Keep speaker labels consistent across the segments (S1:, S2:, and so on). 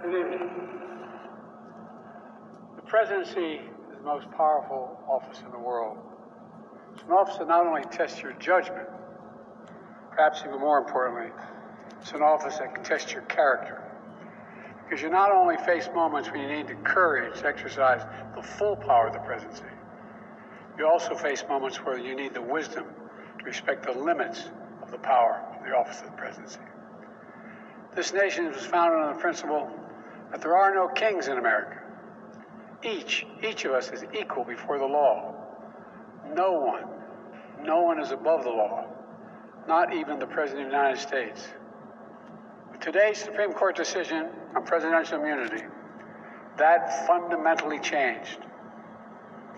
S1: Good evening. The presidency is the most powerful office in the world. It's an office that not only tests your judgment, perhaps even more importantly, it's an office that can test your character. Because you not only face moments when you need the courage to exercise the full power of the presidency, you also face moments where you need the wisdom to respect the limits of the power of the office of the presidency. This nation was founded on the principle that there are no kings in America. Each of us is equal before the law. No one is above the law, not even the President of the United States. With today's Supreme Court decision on presidential immunity, that fundamentally changed.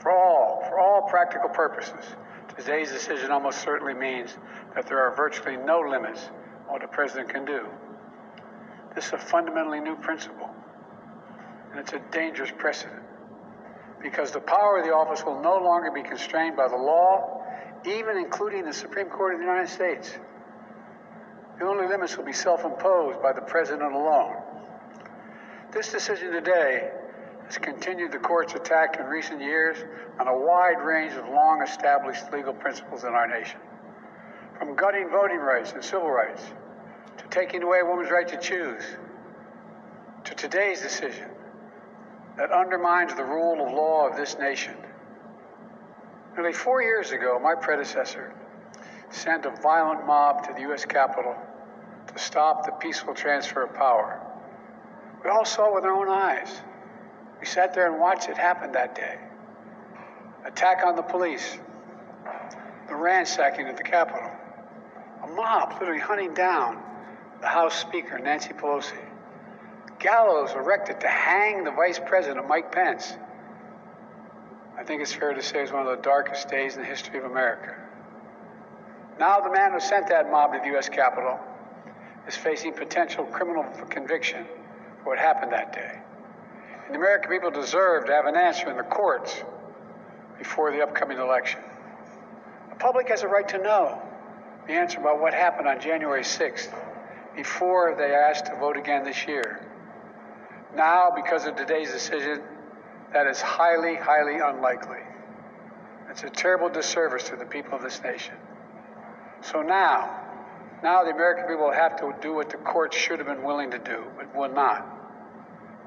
S1: For all practical purposes, today's decision almost certainly means that there are virtually no limits on what a president can do. This is a fundamentally new principle, and it's a dangerous precedent, because the power of the office will no longer be constrained by the law, even including the Supreme Court of the United States. The only limits will be self-imposed by the president alone. This decision today has continued the court's attack in recent years on a wide range of long-established legal principles in our nation, from gutting voting rights and civil rights, to taking away a woman's right to choose, to today's decision that undermines the rule of law of this nation. Nearly 4 years ago, my predecessor sent a violent mob to the U.S. Capitol to stop the peaceful transfer of power. We all saw it with our own eyes. We sat there and watched it happen that day. Attack on the police, the ransacking at the Capitol, a mob literally hunting down the House Speaker, Nancy Pelosi, gallows erected to hang the Vice President, Mike Pence. I think it's fair to say it's one of the darkest days in the history of America. Now the man who sent that mob to the U.S. Capitol is facing potential criminal conviction for what happened that day. And the American people deserve to have an answer in the courts before the upcoming election. The public has a right to know the answer about what happened on January 6th before they ask to vote again this year. Now, because of today's decision, that is highly, highly unlikely. It's a terrible disservice to the people of this nation. So now the American people have to do what the courts should have been willing to do, but will not.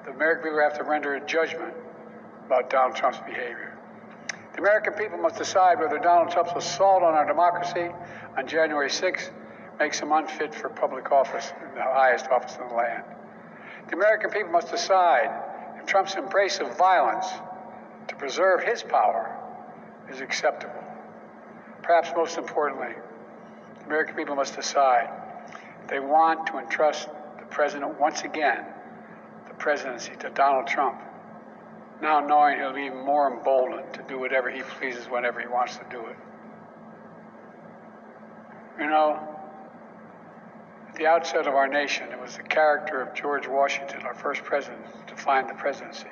S1: The American people have to render a judgment about Donald Trump's behavior. The American people must decide whether Donald Trump's assault on our democracy on January 6th makes him unfit for public office, the highest office in the land. The American people must decide if Trump's embrace of violence to preserve his power is acceptable. Perhaps most importantly, the American people must decide if they want to entrust the president once again, the presidency, to Donald Trump, now knowing he'll be even more emboldened to do whatever he pleases whenever he wants to do it. You know, at the outset of our nation, it was the character of George Washington, our first president, to find the presidency.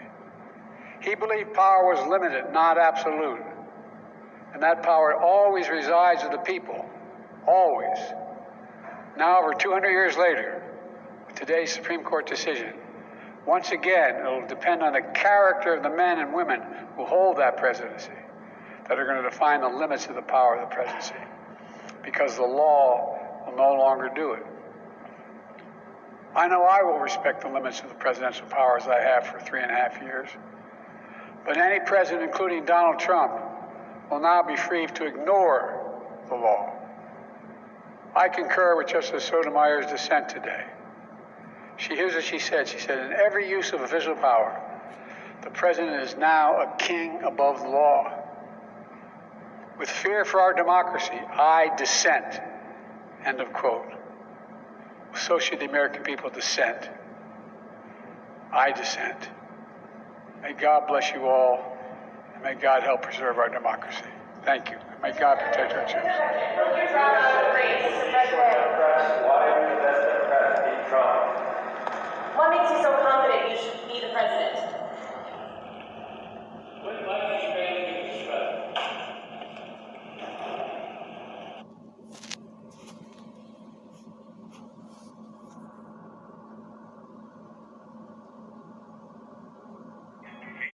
S1: He believed power was limited, not absolute. And that power always resides with the people, always. Now, over 200 years later, with today's Supreme Court decision, once again, it'll depend on the character of the men and women who hold that presidency that are going to define the limits of the power of the presidency, because the law will no longer do it. I know I will respect the limits of the presidential powers I have for 3.5 years. But any president, including Donald Trump, will now be free to ignore the law. I concur with Justice Sotomayor's dissent today. Here's what she said. She said, in every use of official power, the president is now a king above the law. With fear for our democracy, I dissent. End of quote. So should the American people dissent. I dissent. May God bless you all, and may God help preserve our democracy. Thank you. May God protect our children.
S2: Why are you the best Democrat to beat Trump?
S3: What makes you so confident you should be the president?